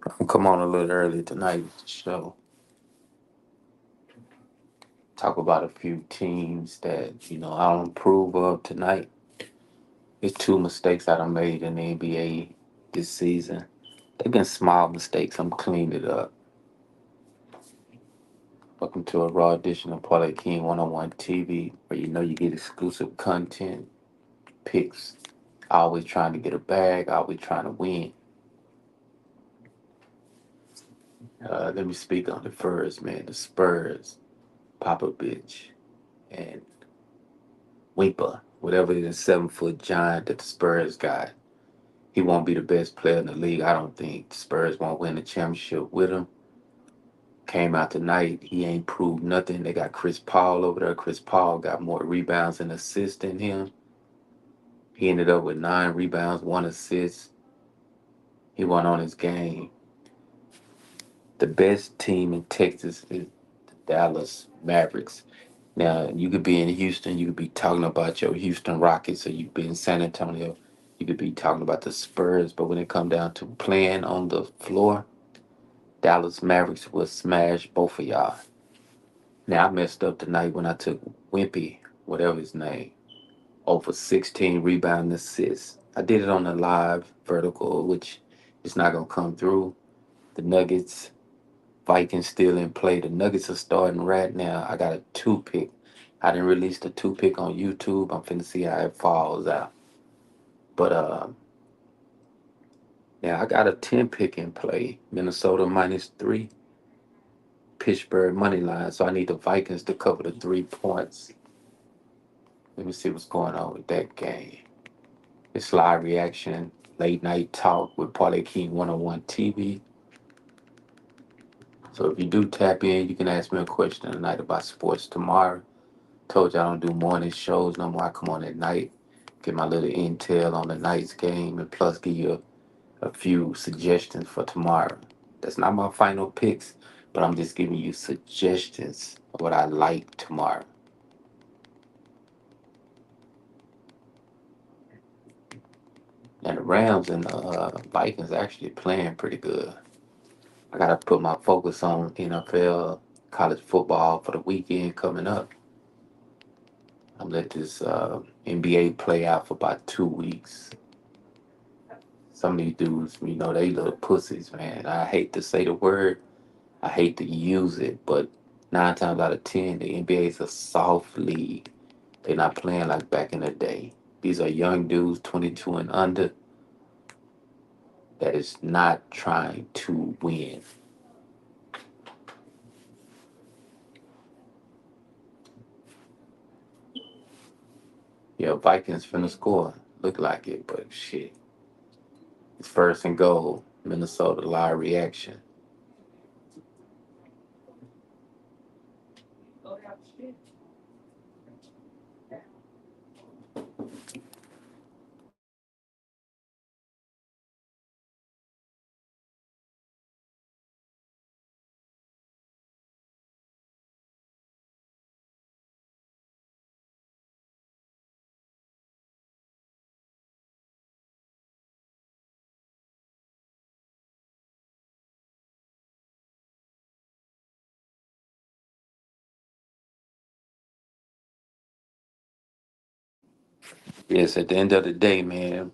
I'll come on a little early tonight with the show. Talk about a few teams that, I don't approve of tonight. It's two mistakes I done made in the NBA this season. They've been small mistakes. I'm cleaning it up. Welcome to a raw edition of Parlay King 101 TV, where you get exclusive content, picks, always trying to get a bag, always trying to win. Let me speak on the first, man. The Spurs, Popovich, and Wemba, whatever it is, 7 foot giant that the Spurs got. He won't be the best player in the league. I don't think the Spurs won't win the championship with him. Came out tonight. He ain't proved nothing. They got Chris Paul over there. Chris Paul got more rebounds and assists than him. He ended up with 9 rebounds, 1 assist. He won on his game. The best team in Texas is the Dallas Mavericks. Now, you could be in Houston, you could be talking about your Houston Rockets, or you could be in San Antonio, you could be talking about the Spurs, but when it come down to playing on the floor, Dallas Mavericks will smash both of y'all. Now, I messed up tonight when I took Wimpy, whatever his name, over 16 rebound assists. I did it on the live vertical, which is not going to come through. The Nuggets, Vikings still in play. The Nuggets are starting right now. I got a two pick. I didn't release the two pick on YouTube. I'm finna see how it falls out. But yeah, I got a 10 pick in play. Minnesota -3, Pittsburgh money line. So I need the Vikings to cover the 3 points. Let me see what's going on with that game. It's live reaction, late night talk with Parlay King 101 TV. So if you do tap in, you can ask me a question tonight about sports tomorrow. Told you I don't do morning shows no more. I come on at night, get my little intel on the night's game, and plus give you a few suggestions for tomorrow. That's not my final picks, but I'm just giving you suggestions of what I like tomorrow. And the Rams and the Vikings actually playing pretty good. I gotta put my focus on NFL, college football for the weekend coming up. I'm let this NBA play out for about 2 weeks. Some of these dudes, they little pussies, man. I hate to say the word, I hate to use it, but 9 times out of 10, the NBA is a soft league. They're not playing like back in the day. These are young dudes, 22 and under, that is not trying to win. Yeah, Vikings finna score. Look like it, but shit. It's first and goal. Minnesota live reaction. Yes, at the end of the day, man,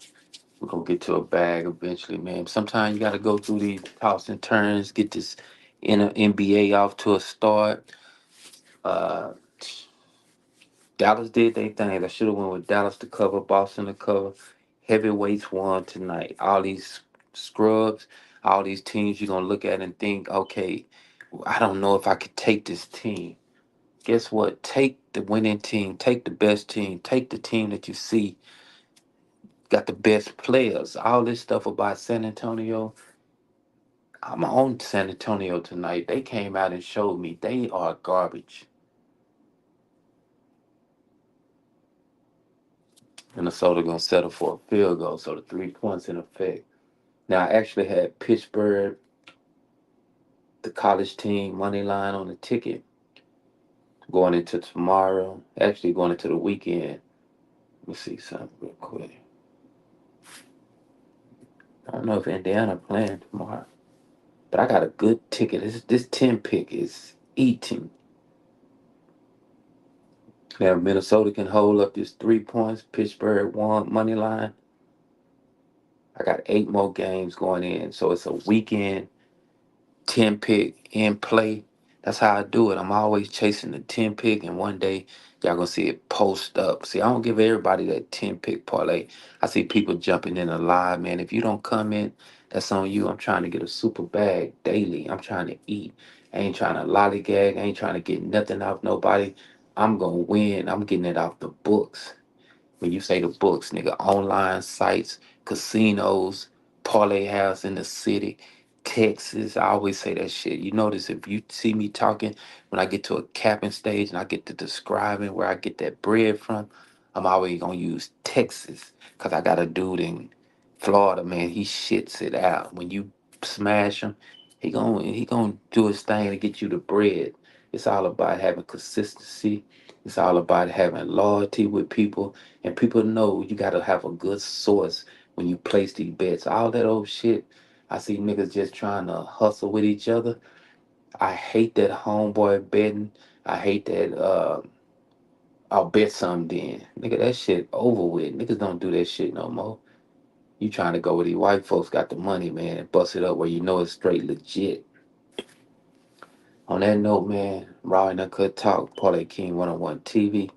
we're gonna get to a bag eventually, man. Sometimes you gotta go through these toss and turns, get this NBA off to a start. Uh, Dallas did their thing. I should have went with Dallas to cover, Boston to cover. Heavyweights won tonight. All these scrubs, all these teams you're gonna look at and think, okay, I don't know if I could take this team. Guess what? Take the winning team, take the best team, take the team that you see got the best players. All this stuff about San Antonio, I'm on San Antonio tonight. They came out and showed me they are garbage. Minnesota gonna settle for a field goal, so the 3 points in effect. Now I actually had Pittsburgh, the college team, money line on the ticket going into tomorrow. Actually going into the weekend. Let me see something real quick. I don't know if Indiana playing tomorrow. But I got a good ticket. This 10 pick is eating. Now Minnesota can hold up this 3 points. Pittsburgh won money line. I got 8 more games going in, so it's a weekend 10 pick in play. That's how I do it. I'm always chasing the 10 pick, and one day y'all gonna see it post up. See, I don't give everybody that 10 pick parlay. I see people jumping in a live, man. If you don't come in, that's on you. I'm trying to get a super bag daily. I'm trying to eat. I ain't trying to lollygag. I ain't trying to get nothing off nobody. I'm gonna win. I'm getting it off the books. When you say the books, nigga, online sites, casinos, parlay house in the city, Texas. I always say that shit. You notice if you see me talking, when I get to a capping stage and I get to describing where I get that bread from, I'm always gonna use Texas. Cause I got a dude in Florida, man, he shits it out. When you smash him, he gonna do his thing to get you the bread. It's all about having consistency. It's all about having loyalty with people, and people know you got to have a good source when you place these bets. All that old shit, I see niggas just trying to hustle with each other. I hate that homeboy betting. I hate that. I'll bet some then, nigga. That shit over with. Niggas don't do that shit no more. You trying to go with these white folks got the money, man, and bust it up where you know it's straight legit. On that note, man, Raw and Uncut Talk, Parlay King 101 TV.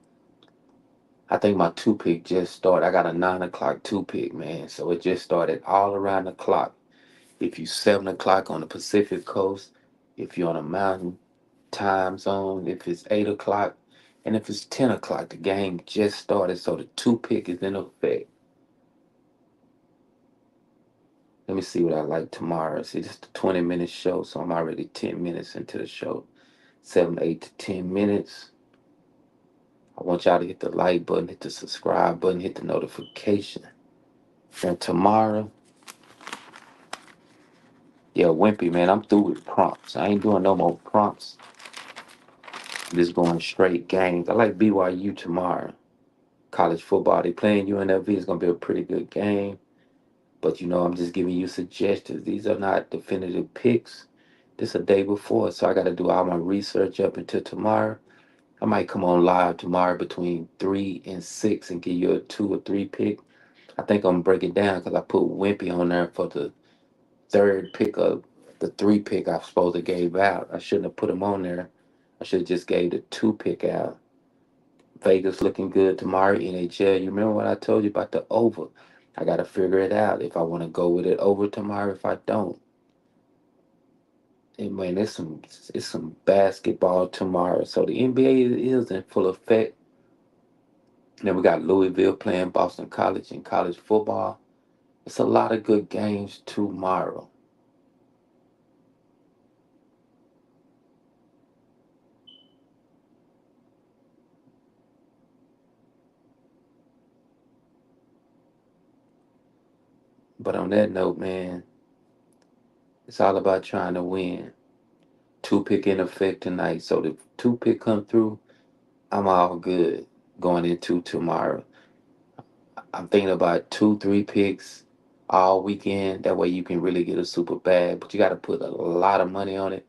I think my two pick just started. I got a 9 o'clock two pick, man. So it just started all around the clock. If you 7 o'clock on the Pacific Coast, if you're on a mountain time zone, if it's 8 o'clock, and if it's 10 o'clock, the game just started. So the two pick is in effect. Let me see what I like tomorrow. See, it's a 20-minute show, so I'm already 10 minutes into the show. 7, 8 to 10 minutes. I want y'all to hit the like button, hit the subscribe button, hit the notification. And tomorrow, yeah, Wimpy, man, I'm through with prompts. I ain't doing no more prompts. I'm just going straight games. I like BYU tomorrow. College football, they playing UNLV. It's going to be a pretty good game. But, I'm just giving you suggestions. These are not definitive picks. This a day before, so I got to do all my research up until tomorrow. I might come on live tomorrow between 3 and 6 and give you a 2 or 3 pick. I think I'm going to break it down because I put Wimpy on there for the third pick of the 3 pick I supposed to gave out. I shouldn't have put him on there. I should have just gave the 2 pick out. Vegas looking good tomorrow. NHL. You remember what I told you about the over? I got to figure it out if I want to go with it over tomorrow. If I don't, and man, it's some basketball tomorrow. So the NBA is in full effect. Then we got Louisville playing Boston College in college football. It's a lot of good games tomorrow. But on that note, man, it's all about trying to win. 2 pick in effect tonight. So the 2 pick come through, I'm all good going into tomorrow. I'm thinking about 2, 3 picks all weekend. That way you can really get a super bag. But you got to put a lot of money on it.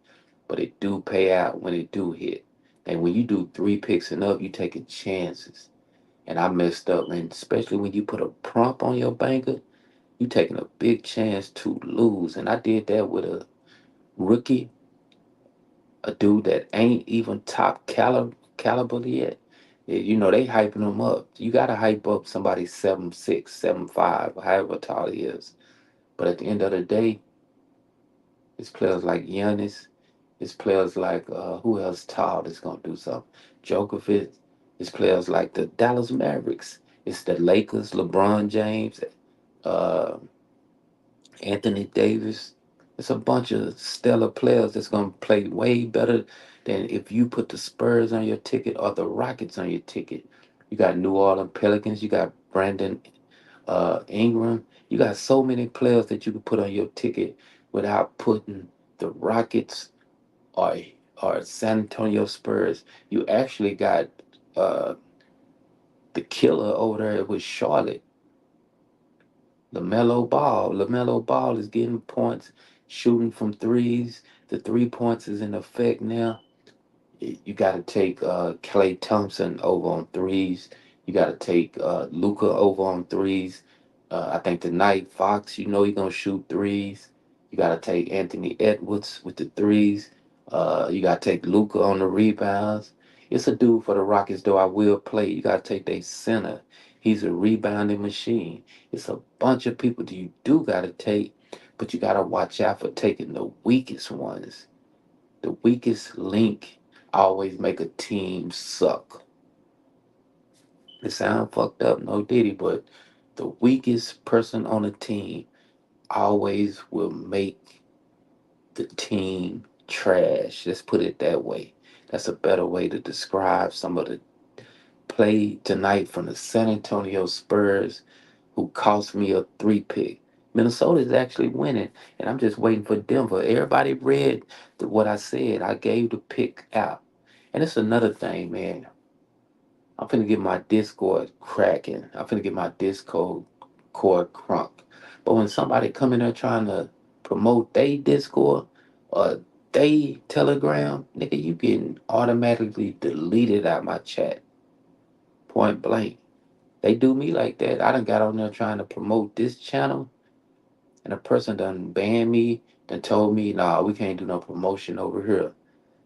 But it do pay out when it do hit. And when you do 3 picks and up, you taking chances. And I messed up, man. Especially when you put a prompt on your banker, you taking a big chance to lose. And I did that with a rookie, a dude that ain't even top caliber yet. They hyping him up. You gotta hype up somebody 7'6", 7'5", however tall he is. But at the end of the day, it's players like Giannis. It's players like who else tall that's gonna do something. Djokovic. It's players like the Dallas Mavericks. It's the Lakers, LeBron James, uh, Anthony Davis. It's a bunch of stellar players that's going to play way better than if you put the Spurs on your ticket or the Rockets on your ticket. You got New Orleans Pelicans. You got Brandon Ingram. You got so many players that you can put on your ticket without putting the Rockets or San Antonio Spurs. You actually got uh, the killer over there with Charlotte. LaMelo Ball. LaMelo Ball is getting points. shooting from threes. The 3 points is in effect now. You got to take Klay Thompson over on threes. You got to take Luca over on threes. I think tonight Fox, you know he's gonna shoot threes. You got to take Anthony Edwards with the threes. You got to take Luca on the rebounds. It's a dude for the Rockets, though. I will play. You got to take their center. He's a rebounding machine. It's a bunch of people that you do got to take, but you got to watch out for taking the weakest ones. The weakest link always make a team suck. It sound fucked up, no diddy, but the weakest person on a team always will make the team trash. Let's put it that way. That's a better way to describe some of the play tonight from the San Antonio Spurs, who cost me a three pick. Minnesota is actually winning, and I'm just waiting for Denver. Everybody read what I said. I gave the pick out. And it's another thing, man. I'm finna get my Discord cracking. I'm finna get my Discord cord crunk. But when somebody come in there trying to promote they Discord or they Telegram, nigga, you getting automatically deleted out my chat. Point blank. They do me like that. I done got on there trying to promote this channel, and a person done banned me, done told me, nah, we can't do no promotion over here.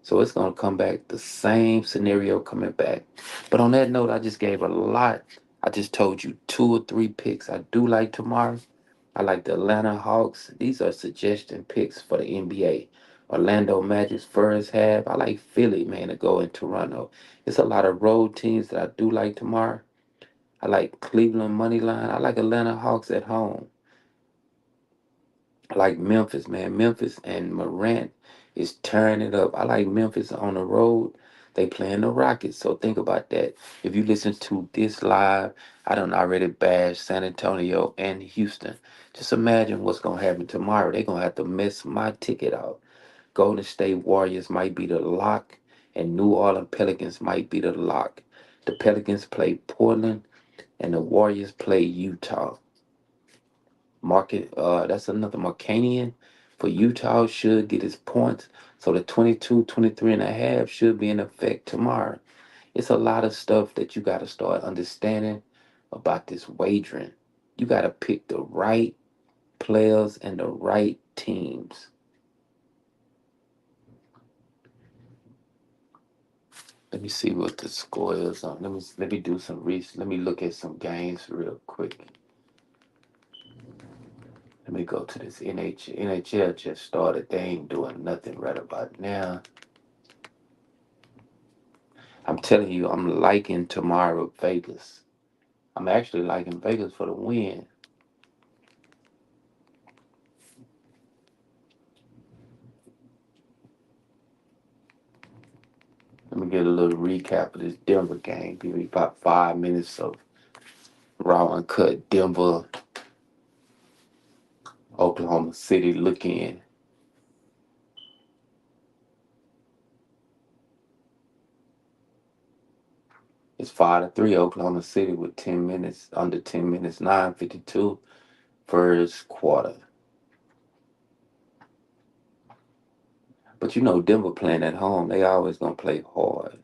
So it's gonna come back the same scenario coming back. But on that note, I just gave a lot. I just told you 2 or 3 picks I do like tomorrow. I like the Atlanta Hawks. These are suggestion picks for the NBA. Orlando Magic's first half. I like Philly, man, to go in Toronto. It's a lot of road teams that I do like tomorrow. I like Cleveland money line. I like Atlanta Hawks at home. I like Memphis, man. Memphis and Morant is tearing it up. I like Memphis on the road. They playing the Rockets, so think about that. If you listen to this live, I don't already bash San Antonio and Houston. Just imagine what's gonna happen tomorrow. They're gonna have to mess my ticket out. Golden State Warriors might be the lock, and New Orleans Pelicans might be the lock. The Pelicans play Portland, and the Warriors play Utah. Market, that's another Marcanian for Utah should get his points. So the 22, 23 and a half should be in effect tomorrow. It's a lot of stuff that you got to start understanding about this wagering. You got to pick the right players and the right teams. Let me see what the score is on. Let me do some research. Let me look at some games real quick. Let me go to this NHL. NHL just started. They ain't doing nothing right about now. I'm telling you, I'm liking tomorrow Vegas. I'm actually liking Vegas for the win. Let me get a little recap of this Denver game. Give me about 5 minutes of raw and cut Denver, Oklahoma City look in. It's 5-3 Oklahoma City with 10 minutes, under 10 minutes, 9:52 first quarter. But you know Denver playing at home, they always gonna play hard.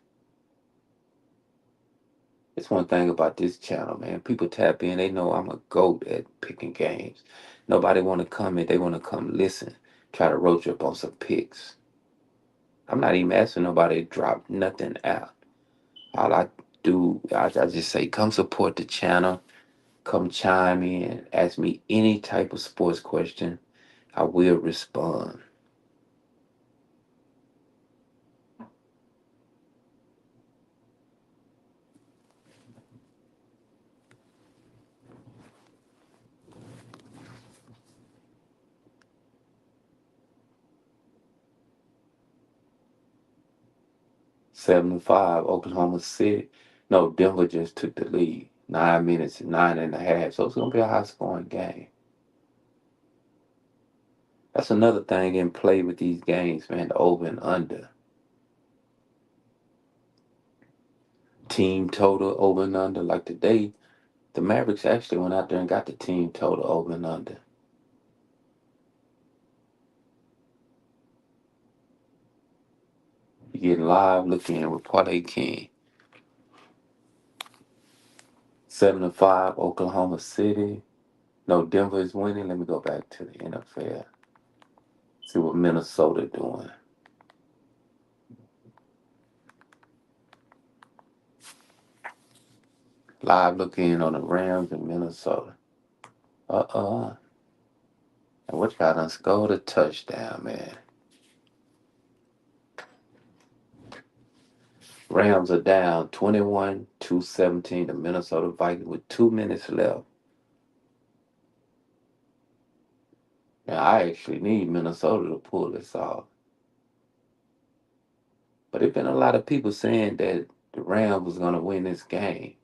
It's one thing about this channel, man. People tap in, they know I'm a goat at picking games. Nobody want to come in, they want to come listen, try to roach up on some picks. I'm not even asking nobody to drop nothing out. All I do, I just say, come support the channel, come chime in, ask me any type of sports question. I will respond. 7-5, Oklahoma City. No, Denver just took the lead. 9 minutes, 9.5. So it's gonna be a high scoring game. That's another thing in play with these games, man. The over and under. Team total over and under. Like today, the Mavericks actually went out there and got the team total over and under. You get live looking with Parlay King. 7-5 Oklahoma City. No, Denver is winning. Let me go back to the NFL. See what Minnesota doing. Live looking on the Rams in Minnesota. Uh. And what y'all done scored a touchdown, man. Rams are down 21-17 to Minnesota Vikings with 2 minutes left. Now, I actually need Minnesota to pull this off. But there's been a lot of people saying that the Rams was going to win this game.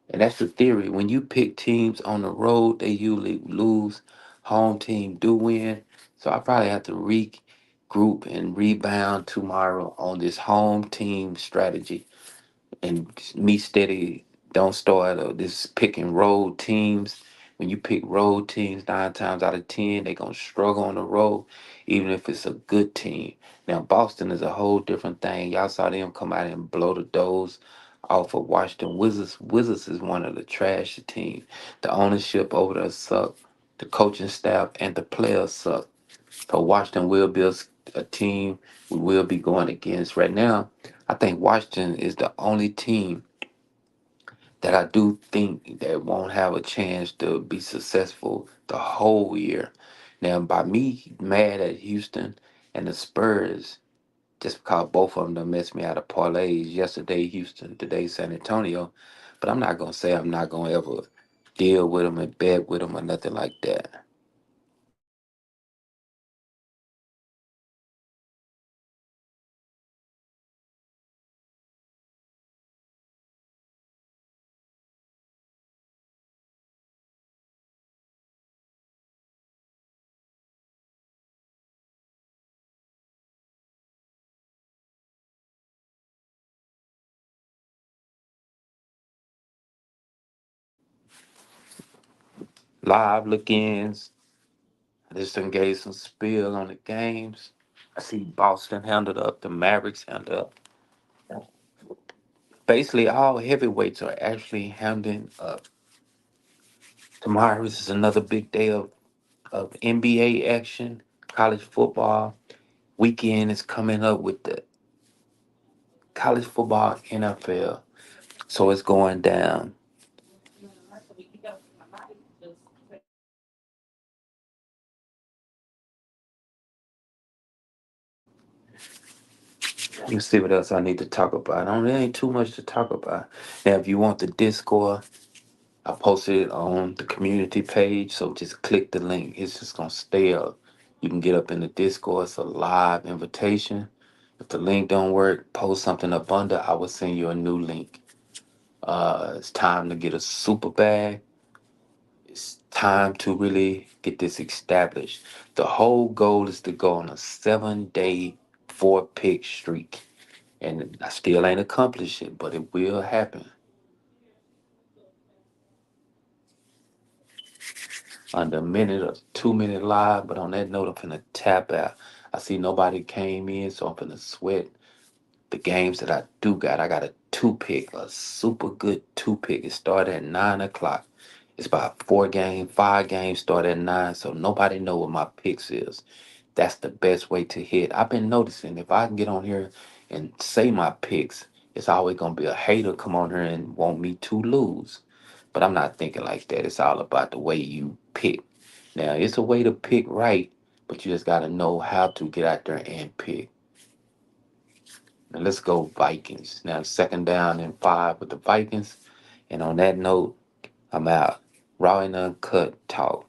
And that's the theory. When you pick teams on the road, they usually lose. Home team do win. So I probably have to regroup and rebound tomorrow on this home team strategy and me steady. Don't start this picking road teams. When you pick road teams, 9 times out of 10, they gonna struggle on the road, even if it's a good team. Now Boston is a whole different thing. Y'all saw them come out and blow the doors off of Washington Wizards. Wizards is one of the trash teams. The ownership over there suck. The coaching staff and the players suck. So Washington will be a team we will be going against. Right now, I think Washington is the only team that I do think that won't have a chance to be successful the whole year. Now, by me mad at Houston and the Spurs, just because both of them done messed me out of parlays. Yesterday Houston, today San Antonio. But I'm not gonna say I'm not gonna ever deal with them and bet with them or nothing like that. Live look-ins. I just done gave some spill on the games. I see Boston handled up, the Mavericks handled up. Basically, all heavyweights are actually handling up. Tomorrow is another big day of NBA action, college football. Weekend is coming up with the college football NFL. So it's going down. Let me see what else I need to talk about. I don't, there ain't too much to talk about. Now, if you want the Discord, I posted it on the community page, so just click the link. It's just gonna stay up. You can get up in the Discord. It's a live invitation. If the link don't work, post something up under. I will send you a new link. It's time to get a super bag. It's time to really get this established. The whole goal is to go on a 7-day 4-pick streak, and I still ain't accomplished it, but it will happen. Under a minute or 2 minute live. But on that note, I'm finna tap out. I see nobody came in, so I'm finna sweat the games that I do got. I got a 2 pick, a super good 2 pick. It started at 9 o'clock. It's about 4 games, 5 games start at 9, so nobody know what my picks is. That's the best way to hit. I've been noticing if I can get on here and say my picks, it's always gonna be a hater come on here and want me to lose. But I'm not thinking like that. It's all about the way you pick. Now, it's a way to pick right, but you just got to know how to get out there and pick. Now, let's go Vikings. Now, 2nd down and 5 with the Vikings. And on that note, I'm out. Raw and uncut talk,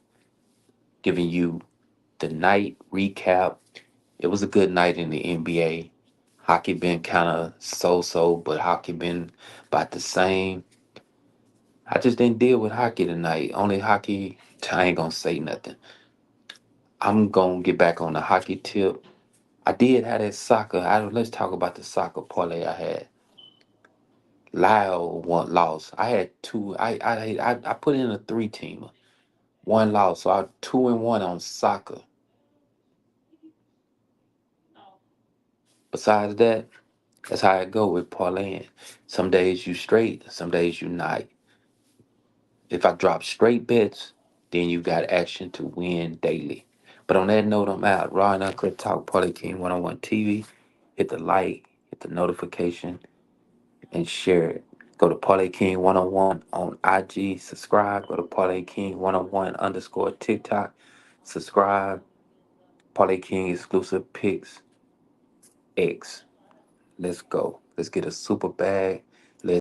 giving you the night recap. It was a good night in the NBA. Hockey been kind of so-so, but hockey been about the same. I just didn't deal with hockey tonight. Only hockey, I ain't gonna say nothing. I'm gonna get back on the hockey tip. I did have that soccer. Let's talk about the soccer parlay I had. Lyle one lost. I had two. I put in a 3 teamer. One loss. So I 2-1 on soccer. Besides that, that's how it go with parlaying. Some days you straight, some days you not. If I drop straight bets, then you got action to win daily. But on that note, I'm out. Raw and Uncut Talk Parlay King 101 TV. Hit the like, hit the notification, and share it. Go to Parlay King 101 on IG. Subscribe. Go to Parlay King 101 underscore TikTok. Subscribe. Parlay King exclusive picks X. Let's go. Let's get a super bag.